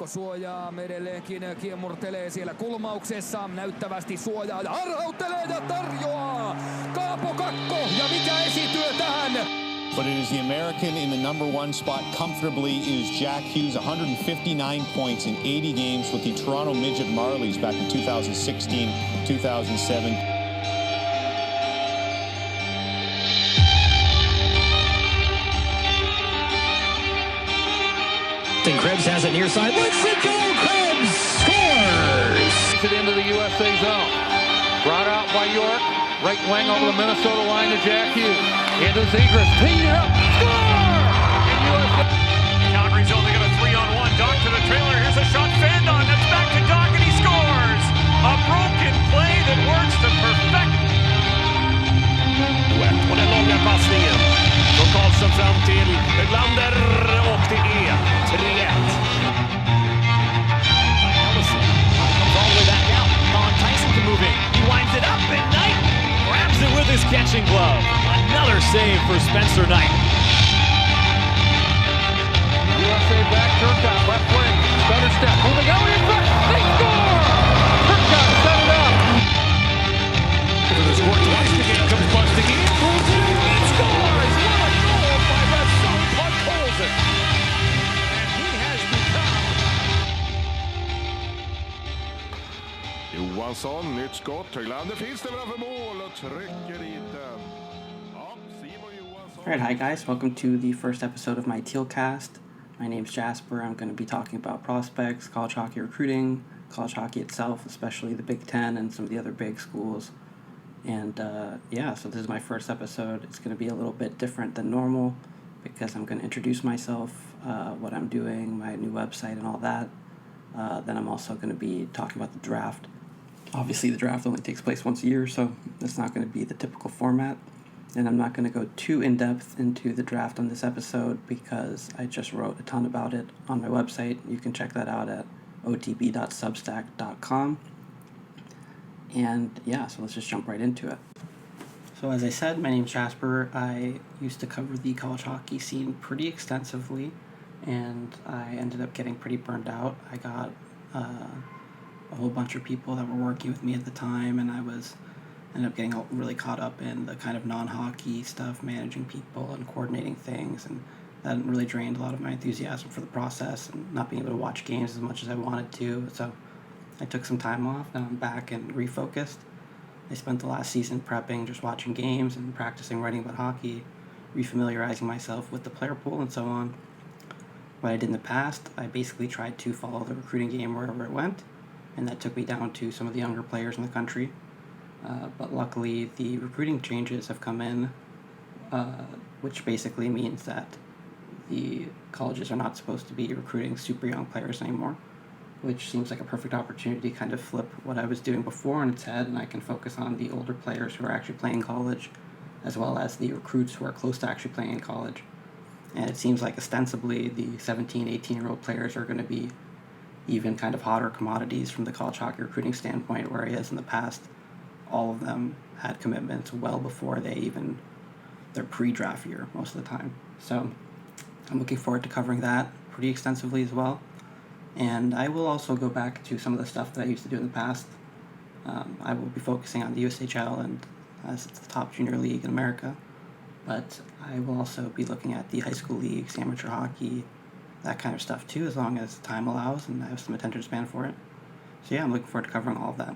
Suojaa edelleenkin kiemurtelee siellä kulmauksessa, näyttävästi suojaa ja harhauttelee ja tarjoaa Kaapo Kakko ja mikä esityö tähän. But it is the American in the number one spot comfortably is Jack Hughes, 159 points in 80 games with the Toronto Midget Marlies back in 2016-2007. Krebs has it near side. Let's it go! Krebs scores! It into the USA zone. Brought out by York. Right wing over the Minnesota line to Jack Hughes. Into Zegras. Teed up. Score! In USA. Calgary zone. They got a 3-on-1. Doc to the trailer. Here's a shot. Fandon. That's back to Doc and he scores! A broken play that works to perfection. Och den långa passningen. Då Karlsson fram till Lander och det är 3-1. Ellison comes all the way back out. Colin Tyson can move in. He winds it up and Knight grabs it with his catching glove. Another save for Spencer Knight. USA back. Turcotte left wing. Stutter step. Moving out in front. They score! Turcotte set it up. The score twice. The game comes busting in. He scores! What a goal by Vasili Podkolzin! And he has become... Johansson, nytt skott. Höglander finns det framför mål och trycker dit den. Ja, Simon Johansson. Alright, hi guys. Welcome to the first episode of my Tealcast. My name's Jasper. I'm going to be talking about prospects, college hockey recruiting, college hockey itself, especially the Big Ten and some of the other big schools. And so this is my first episode. It's going to be a little bit different than normal because I'm going to introduce myself, what I'm doing, my new website and all that. Then I'm also going to be talking about the draft. Obviously the draft only takes place once a year, so it's not going to be the typical format. And I'm not going to go too in-depth into the draft on this episode because I just wrote a ton about it on my website. You can check that out at otb.substack.com. And so let's just jump right into it. So as I said, my name's Jasper. I used to cover the college hockey scene pretty extensively, and I ended up getting pretty burned out. I got a whole bunch of people that were working with me at the time, and I ended up getting really caught up in the kind of non-hockey stuff, managing people and coordinating things, and that really drained a lot of my enthusiasm for the process and not being able to watch games as much as I wanted to. So I took some time off, and I'm back and refocused. I spent the last season prepping, just watching games and practicing writing about hockey, refamiliarizing myself with the player pool and so on. What I did in the past, I basically tried to follow the recruiting game wherever it went, and that took me down to some of the younger players in the country. But luckily, the recruiting changes have come in, which basically means that the colleges are not supposed to be recruiting super young players anymore, which seems like a perfect opportunity to kind of flip what I was doing before on its head, and I can focus on the older players who are actually playing college, as well as the recruits who are close to actually playing in college. And it seems like ostensibly the 17, 18-year-old players are going to be even kind of hotter commodities from the college hockey recruiting standpoint, whereas in the past, all of them had commitments well before their pre-draft year most of the time. So I'm looking forward to covering that pretty extensively as well. And I will also go back to some of the stuff that I used to do in the past. I will be focusing on the USHL, and as it's the top junior league in America. But I will also be looking at the high school leagues, amateur hockey, that kind of stuff too, as long as time allows and I have some attention span for it. So I'm looking forward to covering all of that.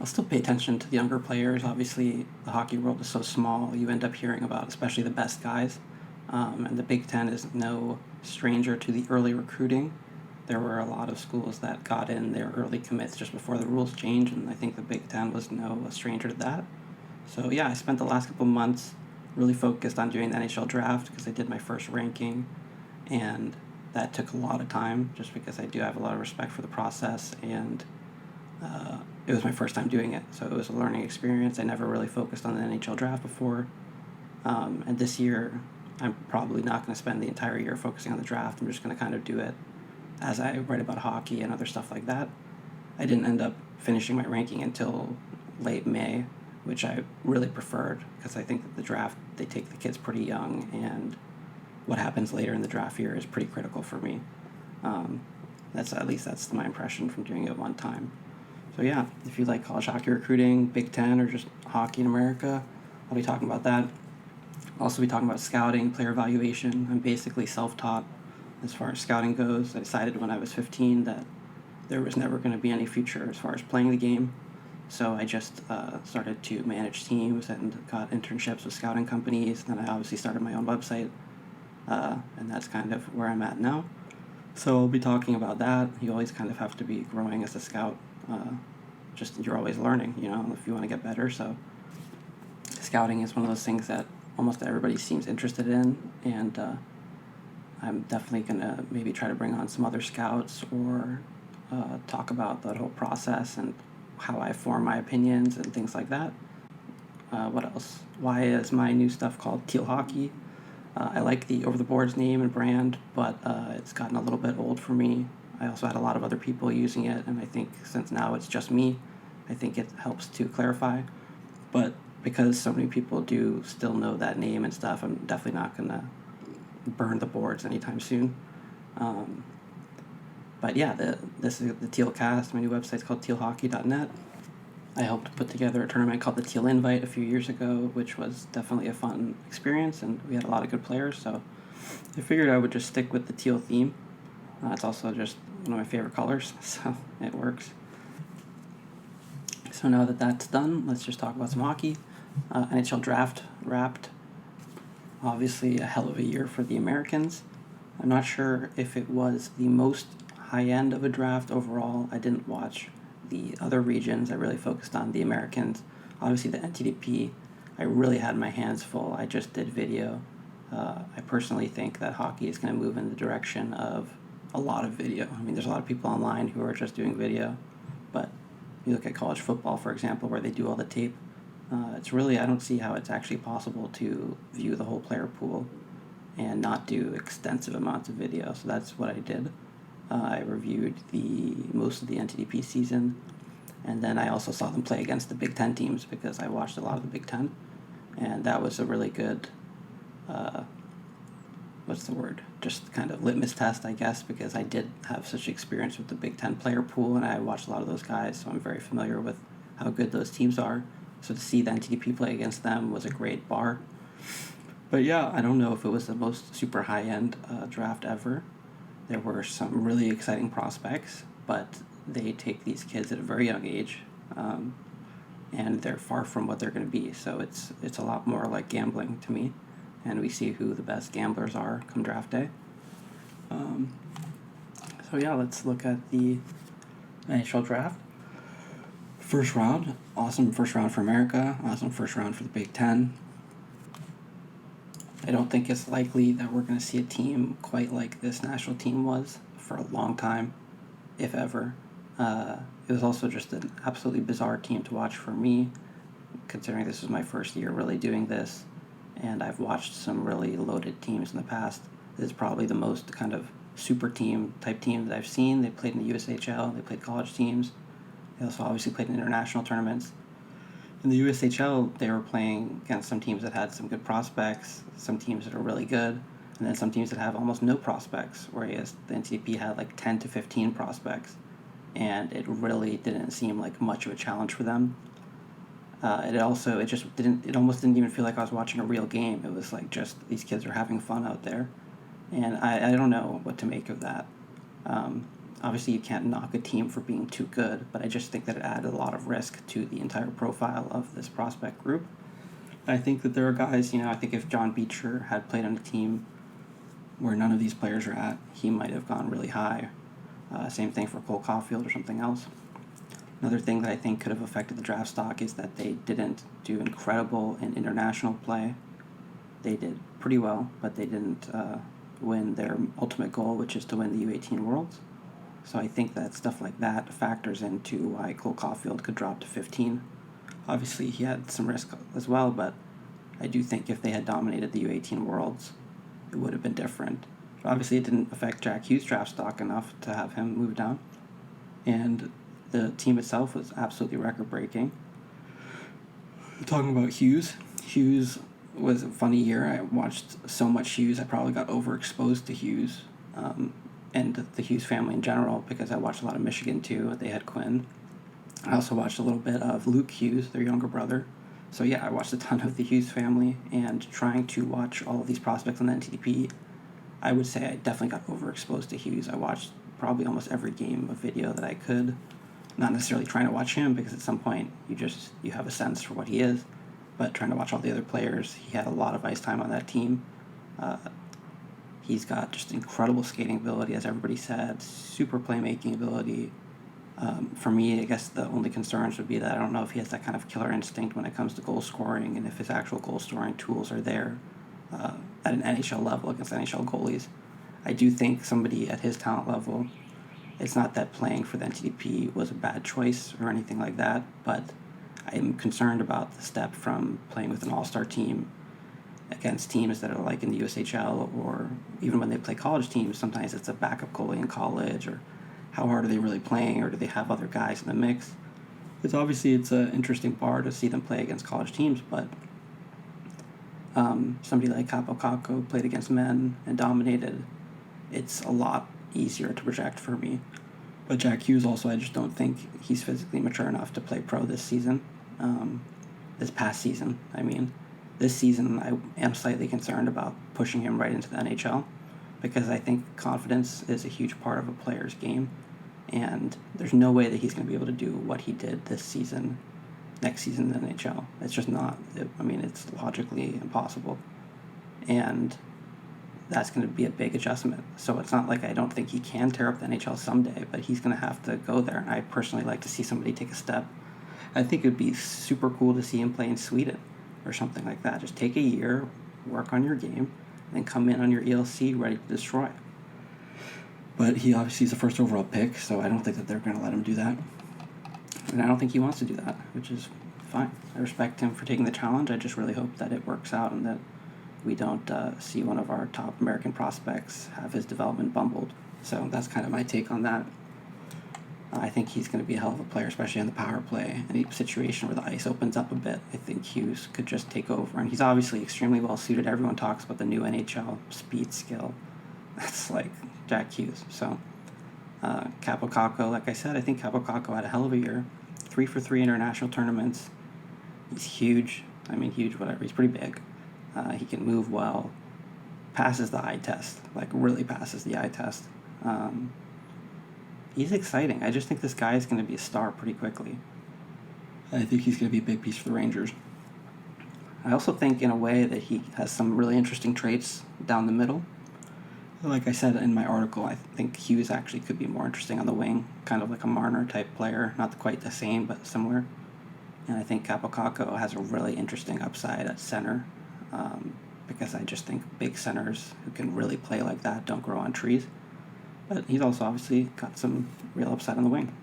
I'll still pay attention to the younger players. Obviously, the hockey world is so small, you end up hearing about especially the best guys. And the Big Ten is no stranger to the early recruiting. There were a lot of schools that got in their early commits just before the rules changed, and I think the Big Ten was no stranger to that. So I spent the last couple months really focused on doing the NHL draft because I did my first ranking, and that took a lot of time just because I do have a lot of respect for the process, and it was my first time doing it, so it was a learning experience. I never really focused on the NHL draft before, and this year I'm probably not going to spend the entire year focusing on the draft. I'm just going to kind of do it as I write about hockey and other stuff like that. I didn't end up finishing my ranking until late May, which I really preferred because I think that the draft, they take the kids pretty young, and what happens later in the draft year is pretty critical for me. That's my impression from doing it one time. So yeah, if you like college hockey recruiting, Big Ten, or just hockey in America, I'll be talking about that. I'll also be talking about scouting, player evaluation. I'm basically self-taught as far as scouting goes. I decided when I was 15 that there was never going to be any future as far as playing the game. So I just started to manage teams and got internships with scouting companies. Then I obviously started my own website, and that's kind of where I'm at now. So I'll be talking about that. You always kind of have to be growing as a scout. You're always learning, if you want to get better. So scouting is one of those things that almost everybody seems interested in, and I'm definitely going to maybe try to bring on some other scouts or talk about that whole process and how I form my opinions and things like that. What else? Why is my new stuff called Teal Hockey? I like the Over the Boards name and brand, but it's gotten a little bit old for me. I also had a lot of other people using it, and I think since now it's just me, I think it helps to clarify. But because so many people do still know that name and stuff, I'm definitely not going to burn the boards anytime soon. But yeah, this is the Tealcast. My new website's called tealhockey.net. I helped put together a tournament called the Teal Invite a few years ago, which was definitely a fun experience, and we had a lot of good players, so I figured I would just stick with the teal theme. It's also just one of my favorite colors, so it works. So now that that's done, let's just talk about some hockey. NHL draft wrapped. Obviously a hell of a year for the Americans. I'm not sure if it was the most high end of a draft overall. I didn't watch the other regions. I really focused on the Americans. Obviously the NTDP, I really had my hands full. I just did video. I personally think that hockey is going to move in the direction of a lot of video. I mean, there's a lot of people online who are just doing video, but you look at college football, for example, where they do all the tape. It's really, I don't see how it's actually possible to view the whole player pool and not do extensive amounts of video. So that's what I did. I reviewed most of the NTDP season, and then I also saw them play against the Big Ten teams because I watched a lot of the Big Ten, and that was a really good, just kind of litmus test, I guess, because I did have such experience with the Big Ten player pool, and I watched a lot of those guys, so I'm very familiar with how good those teams are. So to see the NTDP play against them was a great bar. But yeah, I don't know if it was the most super high-end draft ever. There were some really exciting prospects, but they take these kids at a very young age, and they're far from what they're going to be. So it's a lot more like gambling to me, and we see who the best gamblers are come draft day. So yeah, let's look at the NHL draft. First round, awesome first round for America, awesome first round for the Big Ten. I don't think it's likely that we're going to see a team quite like this national team was for a long time, if ever. It was also just an absolutely bizarre team to watch for me, considering this was my first year really doing this, and I've watched some really loaded teams in the past. This is probably the most kind of super team type team that I've seen. They played in the USHL, they played college teams. They also obviously played in international tournaments. In the USHL, they were playing against some teams that had some good prospects, some teams that are really good, and then some teams that have almost no prospects, whereas the NTDP had like 10 to 15 prospects, and it really didn't seem like much of a challenge for them. It almost didn't even feel like I was watching a real game. It was like just these kids are having fun out there, and I don't know what to make of that. Obviously, you can't knock a team for being too good, but I just think that it added a lot of risk to the entire profile of this prospect group. I think that there are guys, I think if Jon Beecher had played on a team where none of these players are at, he might have gone really high. Same thing for Caufield or something else. Another thing that I think could have affected the draft stock is that they didn't do incredible in international play. They did pretty well, but they didn't win their ultimate goal, which is to win the U18 Worlds. So I think that stuff like that factors into why Caufield could drop to 15. Obviously, he had some risk as well, but I do think if they had dominated the U18 Worlds, it would have been different. But obviously, it didn't affect Jack Hughes' draft stock enough to have him move down. And the team itself was absolutely record-breaking. Talking about Hughes was a funny year. I watched so much Hughes, I probably got overexposed to Hughes. and the Hughes family in general, because I watched a lot of Michigan too. They had Quinn. I also watched a little bit of Luke Hughes, their younger brother. So yeah, I watched a ton of the Hughes family, and trying to watch all of these prospects on the NTDP, I would say I definitely got overexposed to Hughes. I watched probably almost every game of video that I could. Not necessarily trying to watch him, because at some point you have a sense for what he is, but trying to watch all the other players. He had a lot of ice time on that team. He's got just incredible skating ability, as everybody said, super playmaking ability. For me, I guess the only concerns would be that I don't know if he has that kind of killer instinct when it comes to goal scoring, and if his actual goal scoring tools are there at an NHL level against NHL goalies. I do think somebody at his talent level, it's not that playing for the NTDP was a bad choice or anything like that, but I'm concerned about the step from playing with an all-star team against teams that are like in the USHL, or even when they play college teams, sometimes it's a backup goalie in college, or how hard are they really playing, or do they have other guys in the mix? It's an interesting bar to see them play against college teams, but somebody like Kaapo Kakko played against men and dominated. It's a lot easier to project for me. But Jack Hughes also, I just don't think he's physically mature enough to play pro this season. This past season, I mean. This season, I am slightly concerned about pushing him right into the NHL, because I think confidence is a huge part of a player's game, and there's no way that he's going to be able to do what he did this season, next season in the NHL. It's just not. It's logically impossible, and that's going to be a big adjustment. So it's not like I don't think he can tear up the NHL someday, but he's going to have to go there, and I personally like to see somebody take a step. I think it would be super cool to see him play in Sweden or something like that. Just take a year, work on your game, and come in on your ELC ready to destroy. But he obviously is a first overall pick, so I don't think that they're going to let him do that. And I don't think he wants to do that, which is fine. I respect him for taking the challenge. I just really hope that it works out and that we don't see one of our top American prospects have his development bumbled. So that's kind of my take on that. I think he's going to be a hell of a player, especially on the power play. Any situation where the ice opens up a bit, I think Hughes could just take over. And he's obviously extremely well suited. Everyone talks about the new NHL speed skill. That's like Jack Hughes. So Kaapo Kakko, like I said, I think Kaapo Kakko had a hell of a year. 3 for 3 international tournaments. He's huge. Huge, whatever. He's pretty big. He can move well. Passes the eye test. Like, really passes the eye test. He's exciting. I just think this guy is going to be a star pretty quickly. I think he's going to be a big piece for the Rangers. I also think, in a way, that he has some really interesting traits down the middle. Like I said in my article, I think Hughes actually could be more interesting on the wing, kind of like a Marner-type player. Not quite the same, but similar. And I think Kaapo Kakko has a really interesting upside at center, because I just think big centers who can really play like that don't grow on trees. But he's also obviously got some real upside on the wing.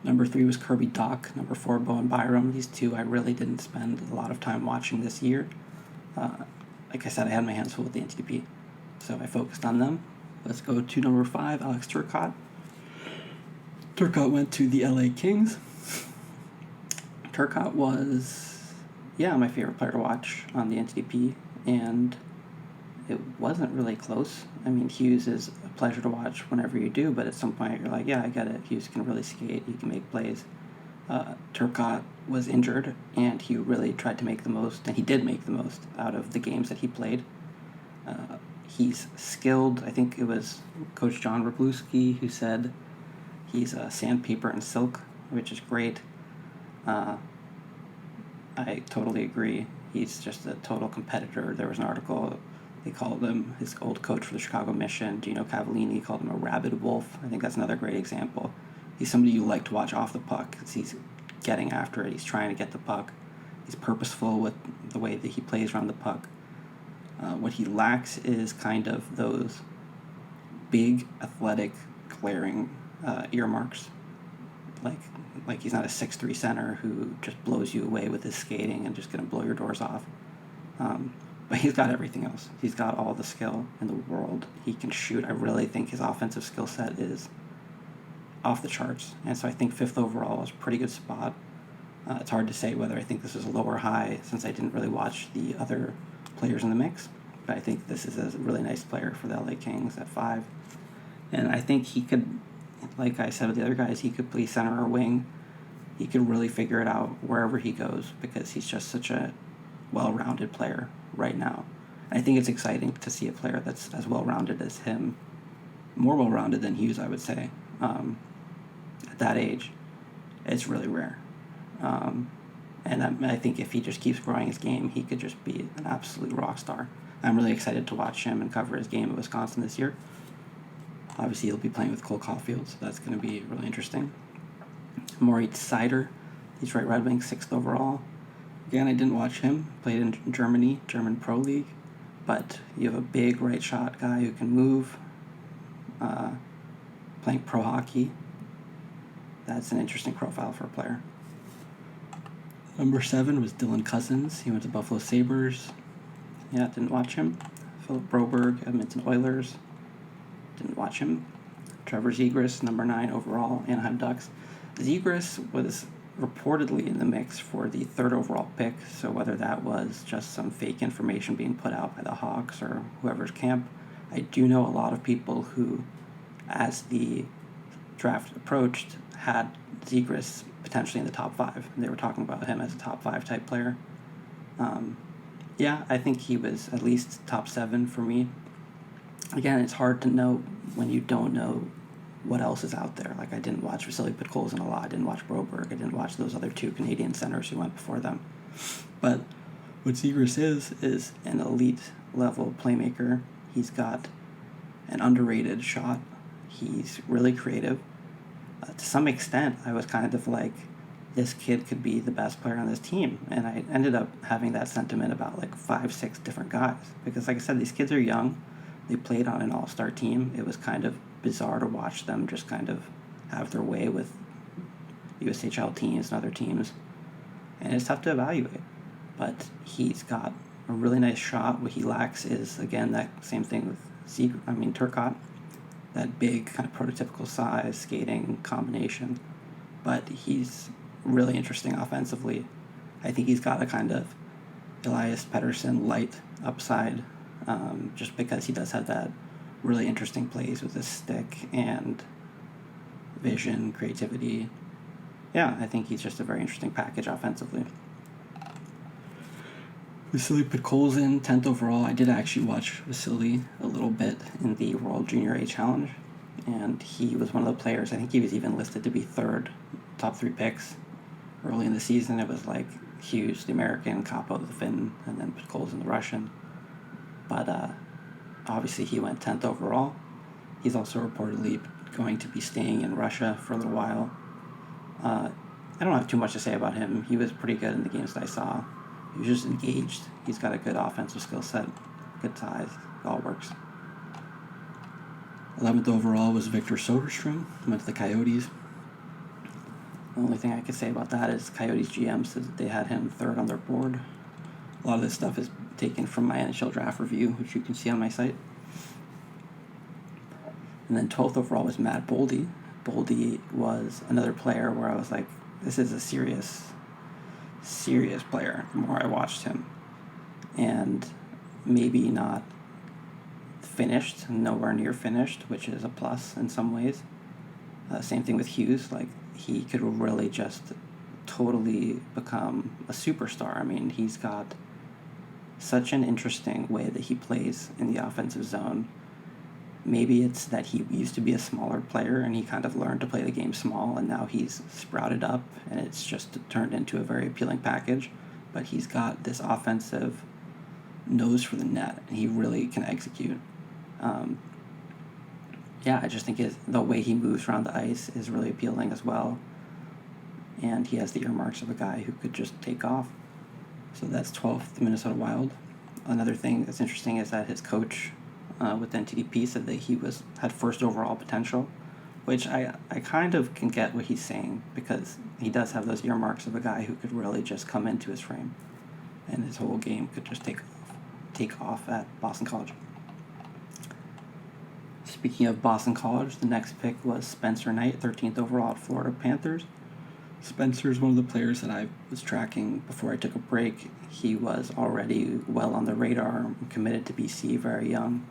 Number 3 was Kirby Dach. Number 4, Bowen Byram. These two I really didn't spend a lot of time watching this year. Like I said, I had my hands full with the NTDP, so I focused on them. Let's go to number 5, Alex Turcotte. Turcotte went to the LA Kings. Turcotte was, my favorite player to watch on the NTDP, and it wasn't really close. Hughes is a pleasure to watch whenever you do, but at some point you're like, yeah, I get it. Hughes can really skate. He can make plays. Turcotte was injured, and he really tried to make the most, and he did make the most out of the games that he played. He's skilled. I think it was Coach John Wroblewski who said he's sandpaper and silk, which is great. I totally agree. He's just a total competitor. There was an article. They called him, his old coach for the Chicago Mission, Gino Cavallini, called him a rabid wolf. I think that's another great example. He's somebody you like to watch off the puck, because he's getting after it. He's trying to get the puck. He's purposeful with the way that he plays around the puck. What he lacks is kind of those big, athletic, glaring earmarks. Like he's not a 6'3" center who just blows you away with his skating and just going to blow your doors off. But he's got everything else. He's got all the skill in the world. He can shoot. I really think his offensive skill set is off the charts. And so I think 5th overall is a pretty good spot. It's hard to say whether I think this is a low or high, since I didn't really watch the other players in the mix. but I think this is a really nice player for the LA Kings at 5. And I think he could, like I said with the other guys, he could play center or wing. He could really figure it out wherever he goes because he's just such a well-rounded player right now. I think it's exciting to see a player that's as well-rounded as him, more well-rounded than Hughes, I would say, at that age. It's really rare. And I think if he just keeps growing his game, he could just be an absolute rock star. I'm really excited to watch him and cover his game at Wisconsin this year. Obviously, he'll be playing with Cole Caufield, so that's going to be really interesting. Moritz Seider, he's right Red Wing, 6th overall. Again, I didn't watch him. Played in Germany, German Pro League. But you have a big right shot guy who can move, playing pro hockey. That's an interesting profile for a player. Number 7 was Dylan Cousins. He went to Buffalo Sabres. Yeah, didn't watch him. Philip Broberg, Edmonton Oilers. Didn't watch him. Trevor Zegras, number 9 overall, Anaheim Ducks. Zegras was reportedly in the mix for the 3rd overall pick, so whether that was just some fake information being put out by the Hawks or whoever's camp, I do know a lot of people who, as the draft approached, had Zegras potentially in the top 5. And they were talking about him as a top 5 type player. Yeah, I think he was at least top 7 for me. Again, it's hard to know when you don't know what else is out there. Like, I didn't watch Vasili Podkolzin a lot. I didn't watch Broberg. I didn't watch those other 2 Canadian centers who went before them. But what Zegras is an elite-level playmaker. He's got an underrated shot. He's really creative. To some extent, I was kind of like, this kid could be the best player on this team. And I ended up having that sentiment about like 5-6 different guys. Because like I said, these kids are young. They played on an all-star team. It was kind of bizarre to watch them just kind of have their way with USHL teams and other teams. And it's tough to evaluate. But he's got a really nice shot. What he lacks is, again, that same thing with Turcotte. That big kind of prototypical size, skating combination. But he's really interesting offensively. I think he's got a kind of Elias Pettersson light upside, just because he does have that really interesting plays with his stick and vision, creativity. Yeah, I think he's just a very interesting package offensively. Vasili Podkolzin, 10th overall. I did actually watch Vasili a little bit in the World Junior A Challenge, and he was one of the players. I think he was even listed to be 3rd, top 3 picks. Early in the season, it was like Hughes, the American, Kaapo, the Finn, and then Podkolzin, the Russian. But obviously he went 10th overall. He's also reportedly going to be staying in Russia for a little while. I don't have too much to say about him. He was pretty good in the games that I saw. He was just engaged. He's got a good offensive skill set, good size. It all works. 11th overall was Victor Soderstrom. Went to the Coyotes. The only thing I could say about that is Coyotes GM said that they had him 3rd on their board. A lot of this stuff is taken from my NHL draft review, which you can see on my site. And then 12th overall was Matt Boldy. Boldy was another player where I was like, this is a serious player the more I watched him. And maybe not finished, nowhere near finished, which is a plus in some ways. Same thing with Hughes. Like, he could really just totally become a superstar. I mean, he's got such an interesting way that he plays in the offensive zone. Maybe it's that he used to be a smaller player and he kind of learned to play the game small, and now he's sprouted up and it's just turned into a very appealing package. But he's got this offensive nose for the net, and he really can execute. I just think the way he moves around the ice is really appealing as well. And he has the earmarks of a guy who could just take off. So that's 12th, the Minnesota Wild. Another thing that's interesting is that his coach with NTDP said that he had 1st overall potential, which I kind of can get what he's saying, because he does have those earmarks of a guy who could really just come into his frame, and his whole game could just take off at Boston College. Speaking of Boston College, the next pick was Spencer Knight, 13th overall at Florida Panthers. Spencer's one of the players that I was tracking before I took a break. He was already well on the radar, committed to BC very young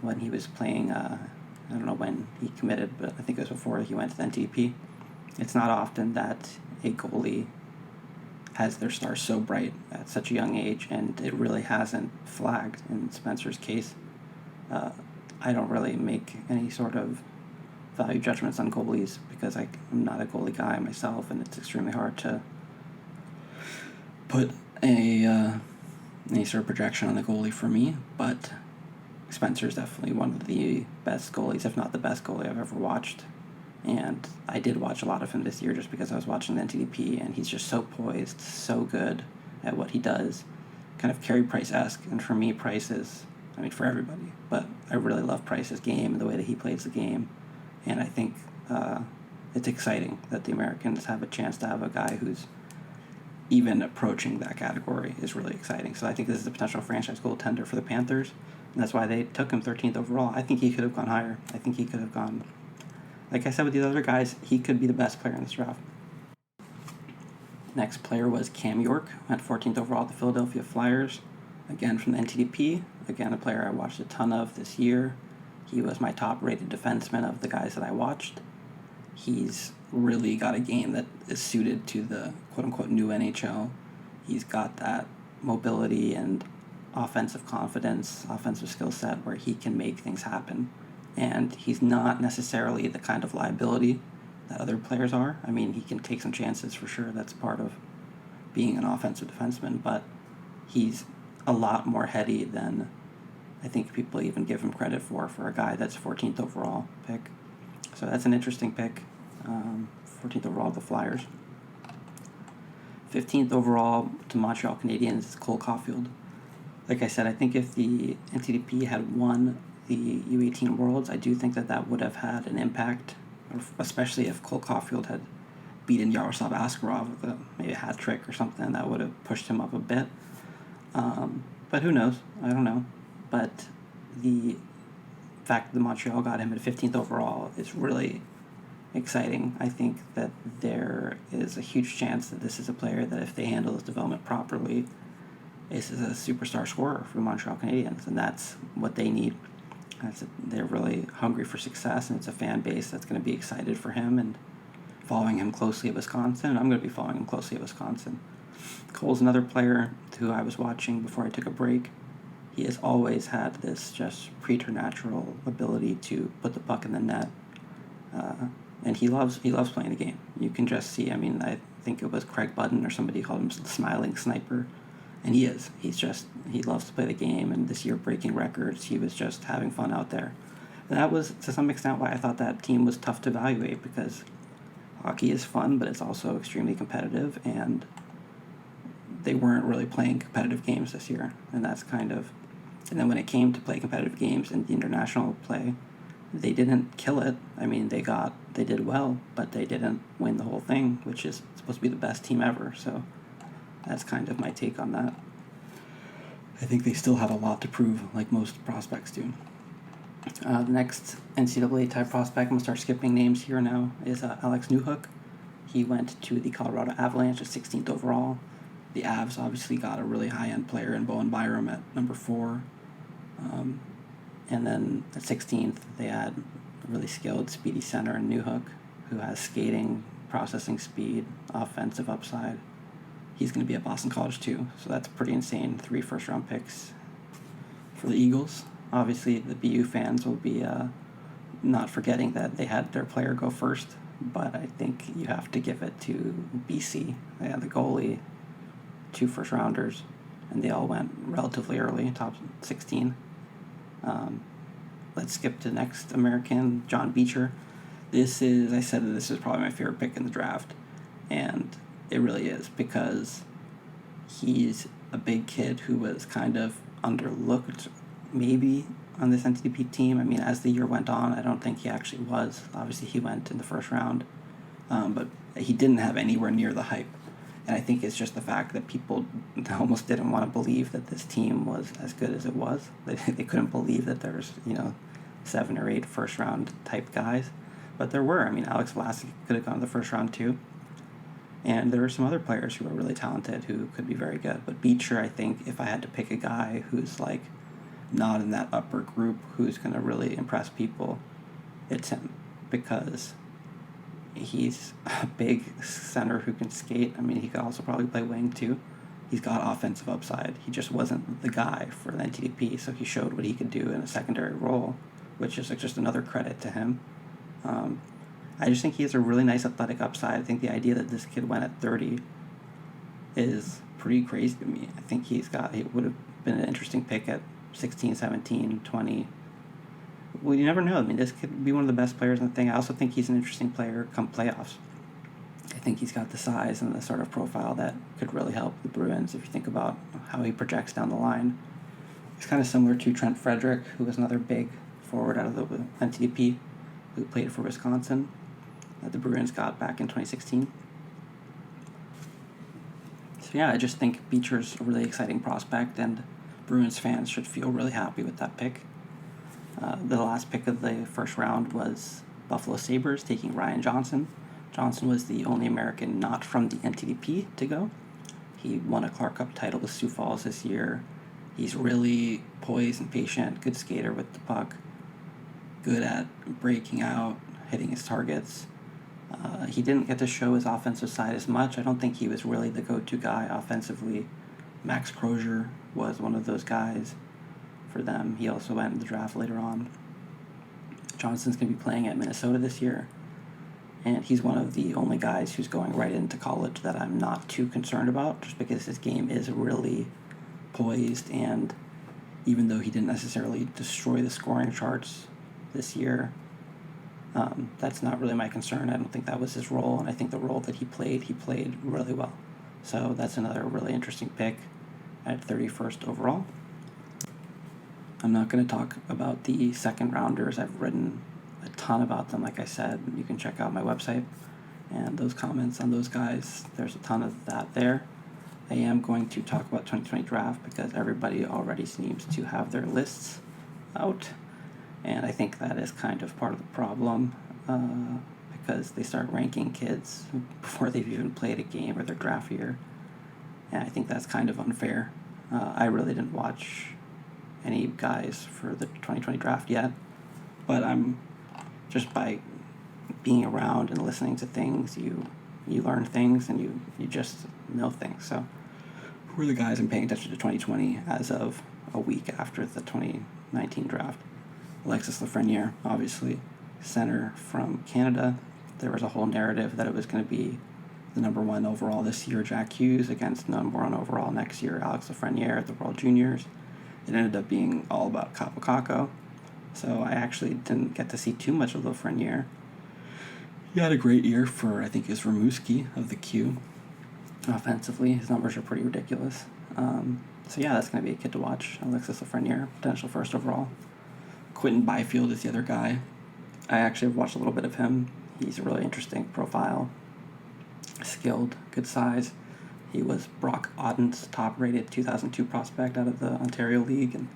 when he was playing. I don't know when he committed, but I think it was before he went to the NTDP. It's not often that a goalie has their star so bright at such a young age, and it really hasn't flagged in Spencer's case. I don't really make any sort of value judgments on goalies because I'm not a goalie guy myself, and it's extremely hard to put any sort of projection on the goalie for me. But Spencer's definitely one of the best goalies, if not the best goalie I've ever watched. And I did watch a lot of him this year just because I was watching the NTDP, and he's just so poised, so good at what he does, kind of Carey Price-esque. And for me, Price is, for everybody, but I really love Price's game and the way that he plays the game. And I think it's exciting that the Americans have a chance to have a guy who's even approaching that category is really exciting. So I think this is a potential franchise goaltender for the Panthers, and that's why they took him 13th overall. I think he could have gone higher. I think he could have gone, like I said with these other guys, he could be the best player in this draft. Next player was Cam York, went 14th overall to the Philadelphia Flyers, again from the NTDP, again a player I watched a ton of this year. He was my top-rated defenseman of the guys that I watched. He's really got a game that is suited to the quote-unquote new NHL. He's got that mobility and offensive confidence, offensive skill set where he can make things happen. And he's not necessarily the kind of liability that other players are. He can take some chances for sure. That's part of being an offensive defenseman. But he's a lot more heady than I think people even give him credit for a guy that's 14th overall pick. So that's an interesting pick. 14th overall to the Flyers. 15th overall to Montreal Canadiens is Cole Caufield. Like I said, I think if the NTDP had won the U18 Worlds, I do think that would have had an impact, especially if Cole Caufield had beaten Yaroslav Askarov with maybe a hat trick or something. That would have pushed him up a bit. But who knows? I don't know. But the fact that Montreal got him at 15th overall is really exciting. I think that there is a huge chance that this is a player that if they handle his development properly, is a superstar scorer for the Montreal Canadiens, and that's what they need. They're really hungry for success, and it's a fan base that's going to be excited for him and following him closely at Wisconsin, and I'm going to be following him closely at Wisconsin. Cole's another player who I was watching before I took a break. He has always had this just preternatural ability to put the puck in the net, and he loves playing the game. You can just see. I think it was Craig Budden or somebody called him the smiling sniper, and he is. He loves to play the game, and this year breaking records. He was just having fun out there. And that was to some extent why I thought that team was tough to evaluate, because hockey is fun, but it's also extremely competitive, and they weren't really playing competitive games this year, and that's kind of. And then when it came to play competitive games in the international play, they didn't kill it. They did well, but they didn't win the whole thing, which is supposed to be the best team ever. So that's kind of my take on that. I think they still have a lot to prove, like most prospects do. The next NCAA-type prospect, I'm going to start skipping names here now, is Alex Newhook. He went to the Colorado Avalanche at 16th overall. The Avs obviously got a really high-end player in Bowen Byram at number 4. And then at 16th, they had a really skilled, speedy center in Newhook, who has skating, processing speed, offensive upside. He's going to be at Boston College too, so that's pretty insane. 3 first-round picks for the Eagles. Obviously, the BU fans will be not forgetting that they had their player go first, but I think you have to give it to BC. They had the goalie, 2 first-rounders, and they all went relatively early, top 16. Let's skip to the next American, Jon Beecher. I said that this is probably my favorite pick in the draft, and it really is, because he's a big kid who was kind of underlooked, maybe, on this NTDP team. As the year went on, I don't think he actually was. Obviously, he went in the first round, but he didn't have anywhere near the hype. And I think it's just the fact that people almost didn't want to believe that this team was as good as it was. They couldn't believe that there's 7 or 8 first round type guys, but there were. Alex Vlasic could have gone to the first round too. And there are some other players who are really talented who could be very good. But Beecher, I think, if I had to pick a guy who's like not in that upper group, who's going to really impress people, it's him. Because he's a big center who can skate. I mean, he could also probably play wing too. He's got offensive upside. He just wasn't the guy for the NTDP, so he showed what he could do in a secondary role, which is like just another credit to him. I just think he has a really nice athletic upside. I think the idea that this kid went at 30 is pretty crazy to me. I think he would have been an interesting pick at 16, 17, 20. Well, you never know. I mean, this could be one of the best players in the thing. I also think he's an interesting player come playoffs. I think he's got the size and the sort of profile that could really help the Bruins if you think about how he projects down the line. He's kind of similar to Trent Frederick, who was another big forward out of the NTDP, who played for Wisconsin, that the Bruins got back in 2016. So yeah, I just think Beecher's a really exciting prospect, and Bruins fans should feel really happy with that pick. The last pick of the first round was Buffalo Sabres taking Ryan Johnson. Johnson was the only American not from the NTDP to go. He won a Clark Cup title with Sioux Falls this year. He's really poised and patient, good skater with the puck, good at breaking out, hitting his targets. He didn't get to show his offensive side as much. I don't think he was really the go-to guy offensively. Max Crozier was one of those guys for them. He also went in the draft later on. Johnson's going to be playing at Minnesota this year, and he's one of the only guys who's going right into college that I'm not too concerned about, just because his game is really poised, and even though he didn't necessarily destroy the scoring charts this year, that's not really my concern. I don't think that was his role, and I think the role that he played really well. So that's another really interesting pick at 31st overall. I'm not going to talk about the second rounders. I've written a ton about them, like I said. You can check out my website and those comments on those guys. There's a ton of that there. I am going to talk about 2020 draft because everybody already seems to have their lists out, and I think that is kind of part of the problem because they start ranking kids before they've even played a game or their draft year, and I think that's kind of unfair. I really didn't watch any guys for the 2020 draft yet, but I'm just by being around and listening to things, you learn things and you just know things. So who are the guys I'm paying attention to 2020 as of a week after the 2019 draft? Alexis Lafreniere, obviously, center from Canada. There was a whole narrative that it was going to be the number one overall this year, Jack Hughes, against number one overall next year, Alex Lafreniere at the World Juniors. It ended up being all about Kaapo Kakko, so I actually didn't get to see too much of Lafreniere. He had a great year for, I think, his Rimouski of the Q. Offensively, his numbers are pretty ridiculous. So yeah, that's going to be a kid to watch. Alexis Lafreniere, potential first overall. Quinton Byfield is the other guy. I actually have watched a little bit of him. He's a really interesting profile. Skilled, good size. He was Brock Otten's top-rated 2002 prospect out of the Ontario League, and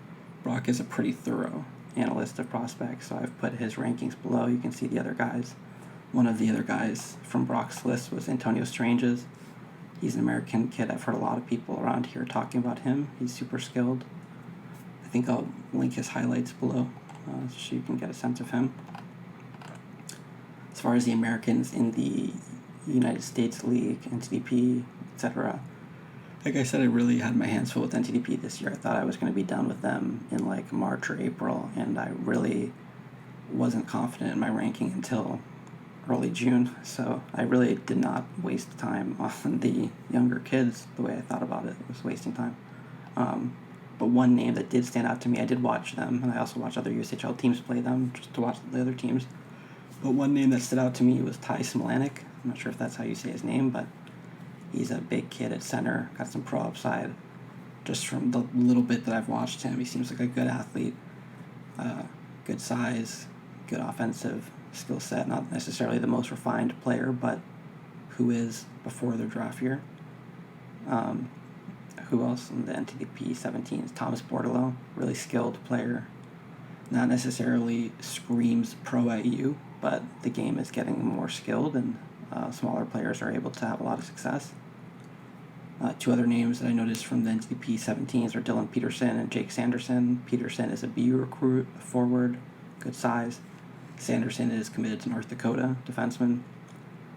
Brock is a pretty thorough analyst of prospects, so I've put his rankings below. You can see the other guys. One of the other guys from Brock's list was Antonio Stranges. He's an American kid. I've heard a lot of people around here talking about him. He's super skilled. I think I'll link his highlights below so you can get a sense of him. As far as the Americans in the United States League, NTDP, etc., like I said, I really had my hands full with NTDP this year. I thought I was going to be done with them in like March or April, and I really wasn't confident in my ranking until early June. So I really did not waste time on the younger kids the way I thought about it. It was wasting time. But one name that did stand out to me, I did watch them, and I also watched other USHL teams play them just to watch the other teams. But one name that stood out to me was Smilanic. I'm not sure if that's how you say his name, but he's a big kid at center, got some pro upside. Just from the little bit that I've watched him, he seems like a good athlete, good size, good offensive skill set. Not necessarily the most refined player, but who is before their draft year. Who else in the NTDP 17 is Thomas Bordeleau, really skilled player. Not necessarily screams pro at you, but the game is getting more skilled, and smaller players are able to have a lot of success. Two other names that I noticed from the NTDP 17s are Dylan Peterson and Jake Sanderson. Peterson is a BU recruit, forward, good size. Sanderson is committed to North Dakota, defenseman.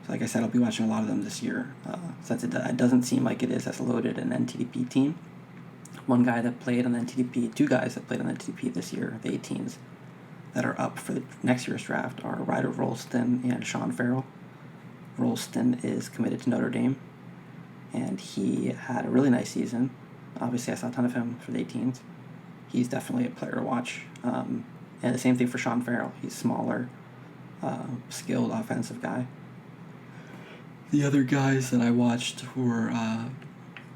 So like I said, I'll be watching a lot of them this year, since it doesn't seem like it is as loaded an NTDP team. One guy that played on the NTDP, two guys that played on the NTDP this year, the 18s, that are up for the next year's draft are Ryder, Rolston, and Sean Farrell. Rolston is committed to Notre Dame, and he had a really nice season. Obviously, I saw a ton of him for the 18s. He's definitely a player to watch. And the same thing for Sean Farrell. He's smaller, skilled offensive guy. The other guys that I watched were,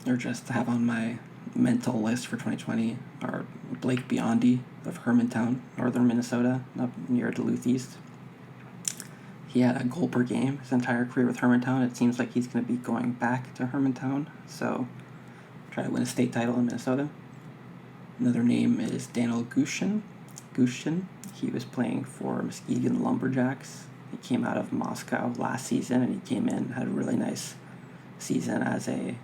or just have on my mental list for 2020, are Blake Biondi of Hermantown, northern Minnesota, up near Duluth East. He had a goal per game his entire career with Hermantown. It seems like he's going to be going back to Hermantown, so try to win a state title in Minnesota. Another name is Daniil Gushchin. He was playing for Muskegon Lumberjacks. He came out of Moscow last season, and he came in, had a really nice season as a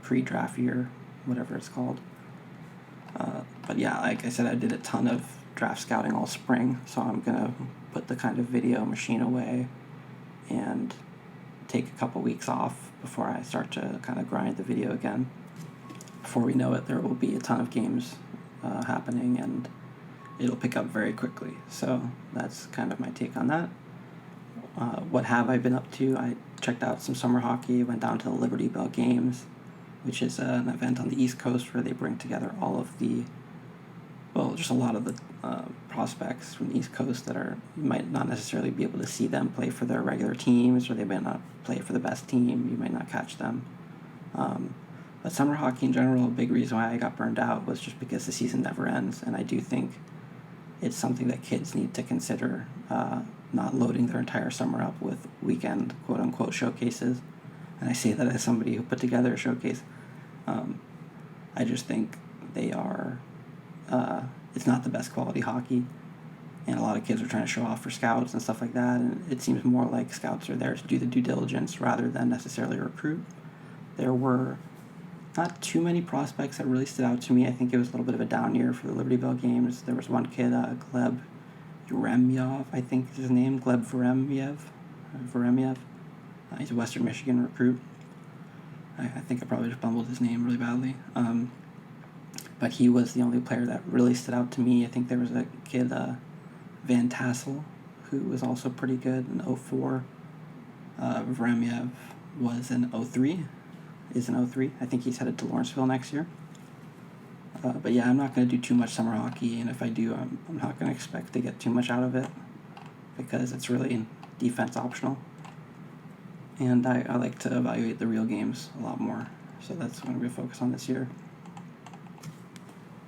pre-draft year, whatever it's called. But yeah, like I said, I did a ton of draft scouting all spring, so I'm going to put the kind of video machine away and take a couple weeks off before I start to kind of grind the video again. Before we know it, there will be a ton of games happening, and it'll pick up very quickly. So that's kind of my take on that. What have I been up to? I checked out some summer hockey, went down to the Liberty Bell Games, which is an event on the East Coast where they bring together all of the, well, just a lot of the prospects from the East Coast that are, you might not necessarily be able to see them play for their regular teams, or they might not play for the best team, you might not catch them. But summer hockey in general, a big reason why I got burned out was just because the season never ends, and I do think it's something that kids need to consider, not loading their entire summer up with weekend quote-unquote showcases. And I say that as somebody who put together a showcase. I just think they are, it's not the best quality hockey, and a lot of kids are trying to show off for scouts and stuff like that, and it seems more like scouts are there to do the due diligence rather than necessarily recruit. There were not too many prospects that really stood out to me. I think it was a little bit of a down year for the Liberty Bell Games. There was one kid, Gleb Veremyev, I think is his name, Gleb Veremyev. He's a Western Michigan recruit. I think I probably just bumbled his name really badly. But he was the only player that really stood out to me. I think there was a kid, Van Tassell, who was also pretty good in 04. Veremyev was in 03. Is in 03. I think he's headed to Lawrenceville next year. But yeah, I'm not going to do too much summer hockey, and if I do, I'm not going to expect to get too much out of it because it's really defense optional. And I like to evaluate the real games a lot more, so that's what I'm going to focus on this year.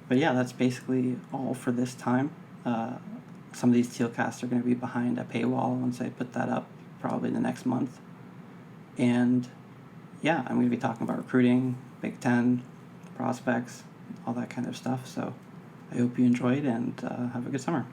But yeah, that's basically all for this time. Some of these Tealcasts are going to be behind a paywall once I put that up, probably the next month. And yeah, I'm going to be talking about recruiting, Big Ten, prospects, all that kind of stuff. So I hope you enjoyed, and have a good summer.